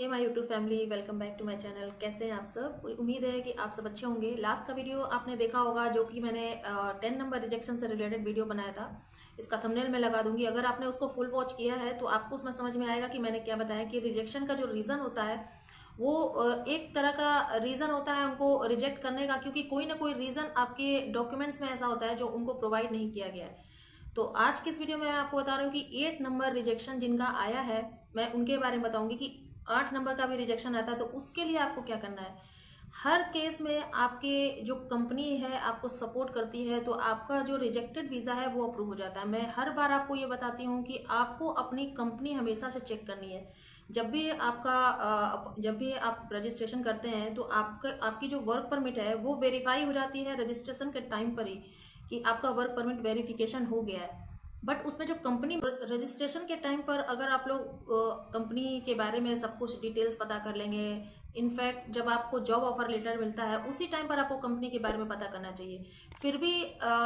Hey my YouTube family, welcome back to my channel. कैसे हैं आप सब? उम्मीद है कि आप सब अच्छे होंगे। लास्ट का वीडियो आपने देखा होगा जो कि मैंने 10 नंबर रिजेक्शन से रिलेटेड वीडियो बनाया था। इसका थंबनेल मैं लगा दूंगी। अगर आपने उसको फुल वॉच किया है तो आपको उसमें समझ में आएगा कि मैंने क्या बताया कि रिजेक्शन का जो रीज़न होता है वो एक तरह का रीज़न होता है उनको रिजेक्ट करने का, क्योंकि कोई ना कोई रीज़न आपके डॉक्यूमेंट्स में ऐसा होता है जो उनको प्रोवाइड नहीं किया गया है। तो आज की इस वीडियो में मैं आपको बता रही हूँ कि 8 नंबर रिजेक्शन जिनका आया है, मैं उनके बारे में बताऊंगी कि 8 नंबर का भी रिजेक्शन आता है तो उसके लिए आपको क्या करना है। हर केस में आपके जो कंपनी है आपको सपोर्ट करती है तो आपका जो रिजेक्टेड वीज़ा है वो अप्रूव हो जाता है। मैं हर बार आपको ये बताती हूँ कि आपको अपनी कंपनी हमेशा से चेक करनी है। जब भी आप रजिस्ट्रेशन करते हैं तो आपकी जो वर्क परमिट है वो वेरीफाई हो जाती है रजिस्ट्रेशन के टाइम पर ही कि आपका वर्क परमिट वेरिफिकेशन हो गया है। बट उसमें जो कंपनी रजिस्ट्रेशन के टाइम पर अगर आप लोग कंपनी के बारे में सब कुछ डिटेल्स पता कर लेंगे, इनफैक्ट जब आपको जॉब ऑफर लेटर मिलता है उसी टाइम पर आपको कंपनी के बारे में पता करना चाहिए। फिर भी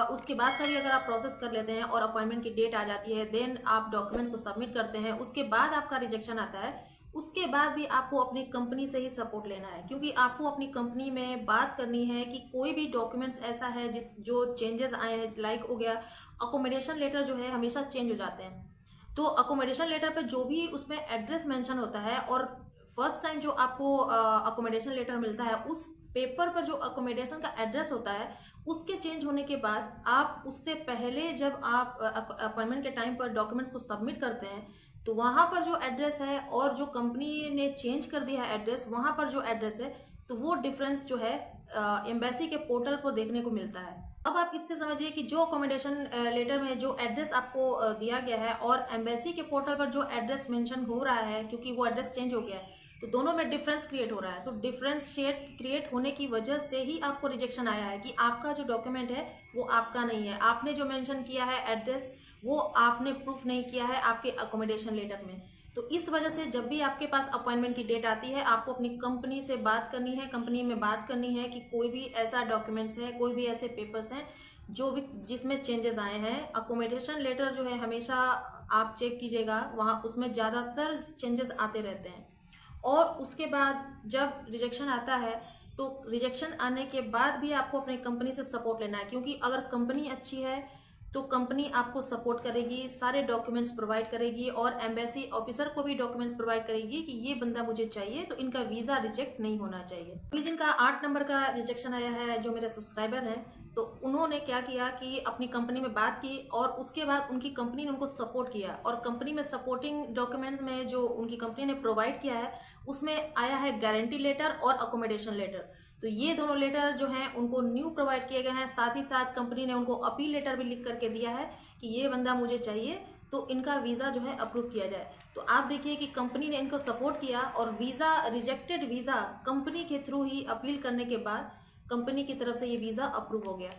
उसके बाद का भी अगर आप प्रोसेस कर लेते हैं और अपॉइंटमेंट की डेट आ जाती है, देन आप डॉक्यूमेंट को सबमिट करते हैं, उसके बाद आपका रिजेक्शन आता है, उसके बाद भी आपको अपनी कंपनी से ही सपोर्ट लेना है, क्योंकि आपको अपनी कंपनी में बात करनी है कि कोई भी डॉक्यूमेंट्स ऐसा है जो चेंजेस आए हैं। लाइक हो गया अकोमोडेशन लेटर, जो है हमेशा चेंज हो जाते हैं। तो अकोमोडेशन लेटर पे जो भी उसमें एड्रेस मेंशन होता है और फर्स्ट टाइम जो आपको अकोमोडेशन लेटर मिलता है उस पेपर पर जो अकोमोडेशन का एड्रेस होता है उसके चेंज होने के बाद आप उससे पहले जब आप अपॉइंटमेंट के टाइम पर डॉक्यूमेंट्स को सबमिट करते हैं तो वहाँ पर जो एड्रेस है और जो कंपनी ने चेंज कर दिया है एड्रेस, वहाँ पर जो एड्रेस है तो वो डिफरेंस जो है एम्बेसी के पोर्टल पर देखने को मिलता है। अब आप इससे समझिए कि जो अकोमोडेशन लेटर में जो एड्रेस आपको दिया गया है और एम्बेसी के पोर्टल पर जो एड्रेस मेंशन हो रहा है, क्योंकि वो एड्रेस चेंज हो गया है तो दोनों में डिफरेंस क्रिएट हो रहा है। तो डिफरेंस क्रिएट होने की वजह से ही आपको रिजेक्शन आया है कि आपका जो डॉक्यूमेंट है वो आपका नहीं है। आपने जो मेंशन किया है एड्रेस वो आपने प्रूफ नहीं किया है आपके अकोमोडेशन लेटर में। तो इस वजह से जब भी आपके पास अपॉइंटमेंट की डेट आती है आपको अपनी कंपनी से बात करनी है, कंपनी में बात करनी है कि कोई भी ऐसा डॉक्यूमेंट्स है, कोई भी ऐसे पेपर्स हैं जो भी जिसमें चेंजेस आए हैं। अकोमोडेशन लेटर जो है हमेशा आप चेक कीजिएगा, वहाँ उसमें ज़्यादातर चेंजेस आते रहते हैं। और उसके बाद जब रिजेक्शन आता है तो रिजेक्शन आने के बाद भी आपको अपनी कंपनी से सपोर्ट लेना है, क्योंकि अगर कंपनी अच्छी है तो कंपनी आपको सपोर्ट करेगी, सारे डॉक्यूमेंट्स प्रोवाइड करेगी और एम्बेसी ऑफिसर को भी डॉक्यूमेंट्स प्रोवाइड करेगी कि ये बंदा मुझे चाहिए, तो इनका वीज़ा रिजेक्ट नहीं होना चाहिए। जिनका 8 नंबर का रिजेक्शन आया है, जो मेरे सब्सक्राइबर हैं, तो उन्होंने क्या किया कि अपनी कंपनी में बात की और उसके बाद उनकी कंपनी ने उनको सपोर्ट किया और कंपनी में सपोर्टिंग डॉक्यूमेंट्स में जो उनकी कंपनी ने प्रोवाइड किया है उसमें आया है गारंटी लेटर और अकोमोडेशन लेटर। तो ये दोनों लेटर जो हैं उनको न्यू प्रोवाइड किए गए हैं। साथ ही साथ कंपनी ने उनको अपील लेटर भी लिख करके दिया है कि ये बंदा मुझे चाहिए तो इनका वीज़ा जो है अप्रूव किया जाए। तो आप देखिए कि कंपनी ने इनको सपोर्ट किया और वीज़ा रिजेक्टेड वीज़ा कंपनी के थ्रू ही अपील करने के बाद कंपनी की तरफ से ये वीज़ा अप्रूव हो गया।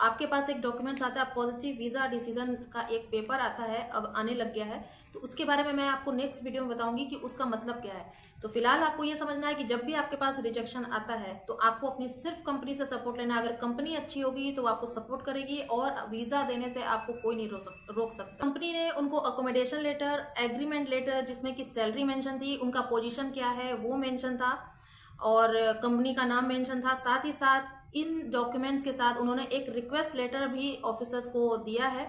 आपके पास एक डॉक्यूमेंट्स आता है, पॉजिटिव वीज़ा डिसीजन का एक पेपर आता है, अब आने लग गया है, तो उसके बारे में मैं आपको नेक्स्ट वीडियो में बताऊंगी कि उसका मतलब क्या है। तो फिलहाल आपको ये समझना है कि जब भी आपके पास रिजेक्शन आता है तो आपको अपनी सिर्फ कंपनी से सपोर्ट लेना है। अगर कंपनी अच्छी होगी तो आपको सपोर्ट करेगी और वीज़ा देने से आपको कोई नहीं रोक सकता। कंपनी ने उनको अकोमोडेशन लेटर, एग्रीमेंट लेटर जिसमें कि सैलरी मेंशन थी, उनका पोजीशन क्या है वो मेंशन था और कंपनी का नाम मेंशन था। साथ ही साथ इन डॉक्यूमेंट्स के साथ उन्होंने एक रिक्वेस्ट लेटर भी ऑफिसर्स को दिया है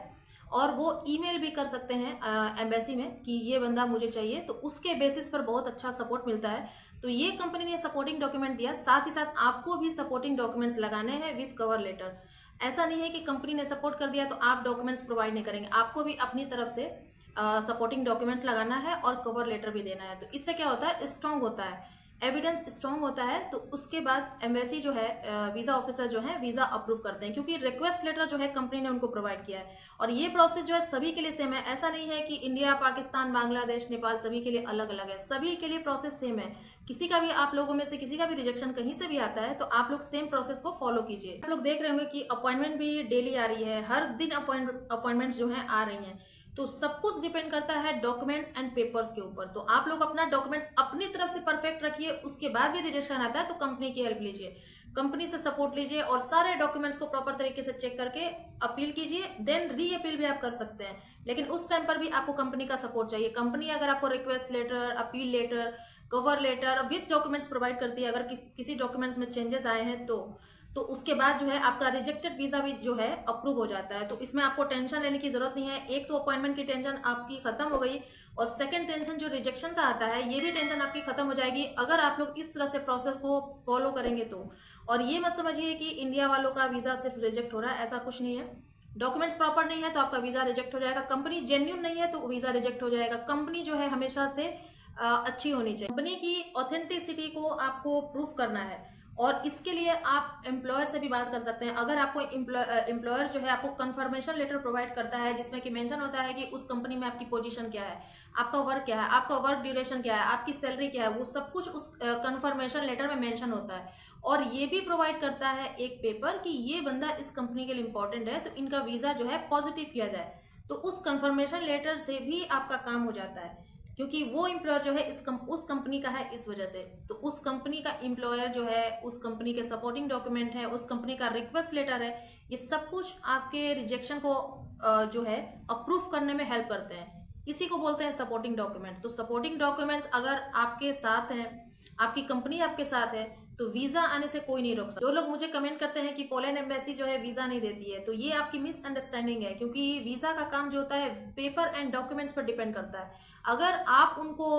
और वो ईमेल भी कर सकते हैं एम्बेसी में कि ये बंदा मुझे चाहिए, तो उसके बेसिस पर बहुत अच्छा सपोर्ट मिलता है। तो ये कंपनी ने सपोर्टिंग डॉक्यूमेंट दिया, साथ ही साथ आपको भी सपोर्टिंग डॉक्यूमेंट्स लगाने हैं विद कवर लेटर। ऐसा नहीं है कि कंपनी ने सपोर्ट कर दिया तो आप डॉक्यूमेंट्स प्रोवाइड नहीं करेंगे, आपको भी अपनी तरफ से सपोर्टिंग डॉक्यूमेंट लगाना है और कवर लेटर भी देना है। तो इससे क्या होता है, स्ट्रांग होता है, एविडेंस स्ट्रांग होता है। तो उसके बाद एम्बेसी जो है, वीज़ा ऑफिसर जो है वीज़ा अप्रूव करते हैं, क्योंकि रिक्वेस्ट लेटर जो है कंपनी ने उनको प्रोवाइड किया है। और ये प्रोसेस जो है सभी के लिए सेम है, ऐसा नहीं है कि इंडिया, पाकिस्तान, बांग्लादेश, नेपाल सभी के लिए अलग अलग है, सभी के लिए प्रोसेस सेम है। किसी का भी, आप लोगों में से किसी का भी रिजेक्शन कहीं से भी आता है तो आप लोग सेम प्रोसेस को फॉलो कीजिए। आप लोग देख रहे होंगे कि अपॉइंटमेंट भी डेली आ रही है, हर दिन अपॉइंटमेंट्स जो है आ रही हैं। तो सब कुछ डिपेंड करता है डॉक्यूमेंट्स एंड पेपर्स के ऊपर। तो आप लोग अपना डॉक्यूमेंट्स अपनी तरफ से परफेक्ट रखिए, उसके बाद भी रिजेक्शन आता है तो कंपनी की हेल्प लीजिए, कंपनी से सपोर्ट लीजिए और सारे डॉक्यूमेंट्स को प्रॉपर तरीके से चेक करके अपील कीजिए। देन री अपील भी आप कर सकते हैं, लेकिन उस टाइम पर भी आपको कंपनी का सपोर्ट चाहिए। कंपनी अगर आपको request letter, appeal letter cover letter with documents provide करती है। अगर किसी डॉक्यूमेंट्स में चेंजेस आए हैं तो उसके बाद जो है आपका रिजेक्टेड वीजा भी जो है अप्रूव हो जाता है। तो इसमें आपको टेंशन लेने की जरूरत नहीं है। एक तो अपॉइंटमेंट की टेंशन आपकी खत्म हो गई, और सेकंड टेंशन जो रिजेक्शन का आता है ये भी टेंशन आपकी खत्म हो जाएगी अगर आप लोग इस तरह से प्रोसेस को फॉलो करेंगे तो। और ये मत समझिए कि इंडिया वालों का वीजा सिर्फ रिजेक्ट हो रहा है, ऐसा कुछ नहीं है। डॉक्यूमेंट्स प्रॉपर नहीं है तो आपका वीजा रिजेक्ट हो जाएगा, कंपनी जेन्युइन नहीं है तो वीजा रिजेक्ट हो जाएगा। कंपनी जो है हमेशा से अच्छी होनी चाहिए। कंपनी की ऑथेंटिसिटी को आपको प्रूफ करना है, और इसके लिए आप एम्प्लॉयर से भी बात कर सकते हैं। अगर आपको एम्प्लॉयर जो है आपको कंफर्मेशन लेटर प्रोवाइड करता है जिसमें कि मेंशन होता है कि उस कंपनी में आपकी पोजीशन क्या है, आपका वर्क क्या है, आपका वर्क ड्यूरेशन क्या है, आपकी सैलरी क्या है, वो सब कुछ उस कंफर्मेशन लेटर में मेंशन होता है। और ये भी प्रोवाइड करता है एक पेपर कि ये बंदा इस कंपनी के लिए इंपॉर्टेंट है, तो इनका वीजा जो है पॉजिटिव किया जाए। तो उस कंफर्मेशन लेटर से भी आपका काम हो जाता है, क्योंकि वो एम्प्लॉयर जो है उस कंपनी का है इस वजह से। तो उस कंपनी का एम्प्लॉयर जो है, उस कंपनी के सपोर्टिंग डॉक्यूमेंट है, उस कंपनी का रिक्वेस्ट लेटर है, ये सब कुछ आपके रिजेक्शन को जो है अप्रूव करने में हेल्प करते हैं। इसी को बोलते हैं सपोर्टिंग डॉक्यूमेंट। तो सपोर्टिंग डॉक्यूमेंट्स अगर आपके साथ हैं, आपकी कंपनी आपके साथ है, तो वीजा आने से कोई नहीं रोक सकता। जो लोग मुझे कमेंट करते हैं कि पोलैंड एम्बेसी जो है वीजा नहीं देती है, तो ये आपकी मिसअंडरस्टैंडिंग है, क्योंकि वीजा का काम जो होता है पेपर एंड डॉक्यूमेंट्स पर डिपेंड करता है। अगर आप उनको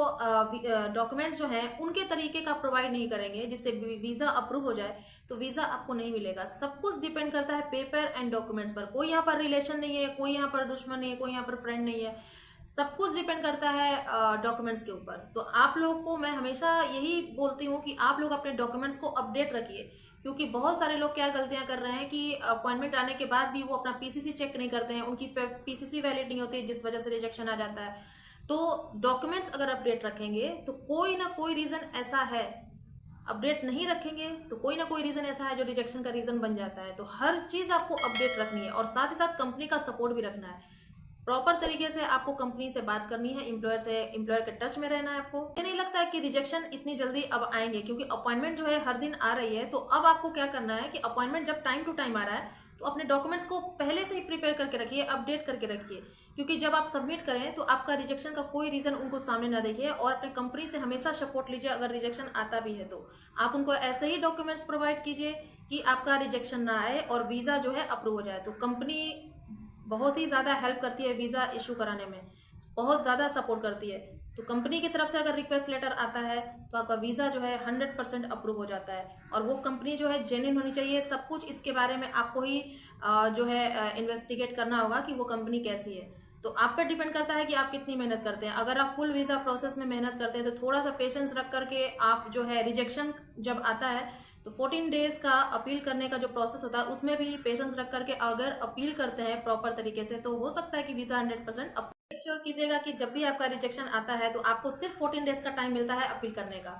डॉक्यूमेंट्स जो हैं उनके तरीके का प्रोवाइड नहीं करेंगे जिससे वीजा अप्रूव हो जाए, तो वीजा आपको नहीं मिलेगा। सब कुछ डिपेंड करता है पेपर एंड डॉक्यूमेंट्स पर। कोई यहाँ पर रिलेशन नहीं है, कोई यहाँ पर दुश्मन नहीं है, कोई यहाँ पर फ्रेंड नहीं है, सब कुछ डिपेंड करता है डॉक्यूमेंट्स के ऊपर। तो आप लोग को मैं हमेशा यही बोलती हूँ कि आप लोग अपने डॉक्यूमेंट्स को अपडेट रखिए, क्योंकि बहुत सारे लोग क्या गलतियां कर रहे हैं कि अपॉइंटमेंट आने के बाद भी वो अपना पीसीसी चेक नहीं करते हैं, उनकी पीसीसी वैलिड नहीं होती, जिस वजह से रिजेक्शन आ जाता है। तो डॉक्यूमेंट्स अगर अपडेट रखेंगे तो कोई ना कोई रीजन ऐसा है, अपडेट नहीं रखेंगे तो कोई ना कोई रीजन ऐसा है जो रिजेक्शन का रीजन बन जाता है। तो हर चीज आपको अपडेट रखनी है, और साथ ही साथ कंपनी का सपोर्ट भी रखना है। प्रॉपर तरीके से आपको कंपनी से बात करनी है, एम्प्लॉयर से, एम्प्लॉयर के टच में रहना है आपको। ये नहीं लगता है कि रिजेक्शन इतनी जल्दी अब आएंगे, क्योंकि अपॉइंटमेंट जो है हर दिन आ रही है। तो अब आपको क्या करना है कि अपॉइंटमेंट जब टाइम टू टाइम आ रहा है तो अपने डॉक्यूमेंट्स को पहले से ही प्रिपेयर करके रखिए, अपडेट करके रखिए, क्योंकि जब आप सबमिट करें तो आपका रिजेक्शन का कोई रीजन उनको सामने ना देखिए। और अपने कंपनी से हमेशा सपोर्ट लीजिए, अगर रिजेक्शन आता भी है तो आप उनको ऐसे ही डॉक्यूमेंट्स प्रोवाइड कीजिए कि आपका रिजेक्शन ना आए और वीजा जो है अप्रूव हो जाए। तो कंपनी बहुत ही ज़्यादा हेल्प करती है वीज़ा इशू कराने में, बहुत ज़्यादा सपोर्ट करती है। तो कंपनी की तरफ से अगर रिक्वेस्ट लेटर आता है तो आपका वीज़ा जो है 100% अप्रूव हो जाता है। और वो कंपनी जो है जेन्युइन होनी चाहिए। सब कुछ इसके बारे में आपको ही जो है इन्वेस्टिगेट करना होगा कि वो कंपनी कैसी है। तो आप पर डिपेंड करता है कि आप कितनी मेहनत करते हैं। अगर आप फुल वीज़ा प्रोसेस में मेहनत करते हैं तो थोड़ा सा पेशेंस रख करके आप जो है रिजेक्शन जब आता है तो 14 डेज का अपील करने का जो प्रोसेस होता है उसमें भी पेशेंस रख करके अगर अपील करते हैं प्रॉपर तरीके से तो हो सकता है कि वीज़ा 100% मेक श्योर कीजिएगा कि जब भी आपका रिजेक्शन आता है तो आपको सिर्फ 14 डेज का टाइम मिलता है अपील करने का।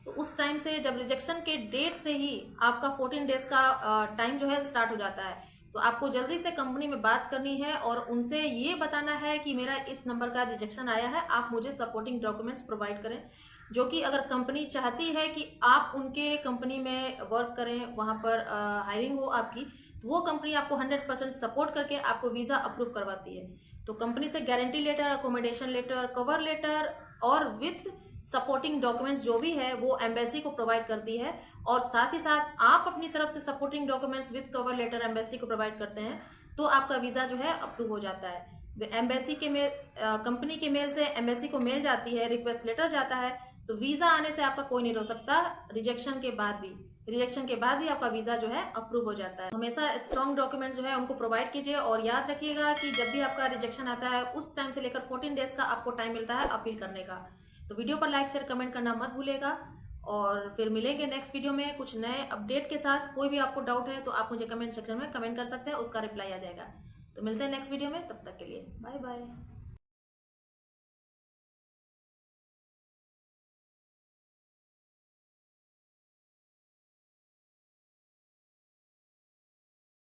तो उस टाइम से, जब रिजेक्शन के डेट से ही आपका 14 डेज का टाइम जो है स्टार्ट हो जाता है। तो आपको जल्दी से कंपनी में बात करनी है और उनसे ये बताना है कि मेरा इस नंबर का रिजेक्शन आया है, आप मुझे सपोर्टिंग डॉक्यूमेंट्स प्रोवाइड करें। जो कि अगर कंपनी चाहती है कि आप उनके कंपनी में वर्क करें, वहाँ पर हायरिंग हो आपकी, तो वो कंपनी आपको 100% सपोर्ट करके आपको वीज़ा अप्रूव करवाती है। तो कंपनी से guarantee letter, accommodation letter, cover letter और विथ सपोर्टिंग डॉक्यूमेंट्स जो भी है वो एम्बेसी को प्रोवाइड करती है। और साथ ही साथ आप अपनी तरफ से supporting documents with cover letter embassy को प्रोवाइड करते हैं तो आपका वीज़ा जो है अप्रूव हो जाता है। एम्बेसी के मेल, कंपनी के मेल से एम्बेसी को मेल जाती है, रिक्वेस्ट लेटर जाता है। तो वीज़ा आने से आपका कोई नहीं रोक सकता। रिजेक्शन के बाद भी आपका वीज़ा जो है अप्रूव हो जाता है। हमेशा स्ट्रॉन्ग डॉक्यूमेंट जो है उनको प्रोवाइड कीजिए, और याद रखिएगा कि जब भी आपका रिजेक्शन आता है उस टाइम से लेकर 14 डेज का आपको टाइम मिलता है अपील करने का। तो वीडियो पर लाइक, शेयर, कमेंट करना मत भूलिएगा। और फिर मिलेंगे नेक्स्ट वीडियो में कुछ नए अपडेट के साथ। कोई भी आपको डाउट है तो आप मुझे कमेंट सेक्शन में कमेंट कर सकते हैं, उसका रिप्लाई आ जाएगा। तो मिलते हैं नेक्स्ट वीडियो में, तब तक के लिए बाय बाय।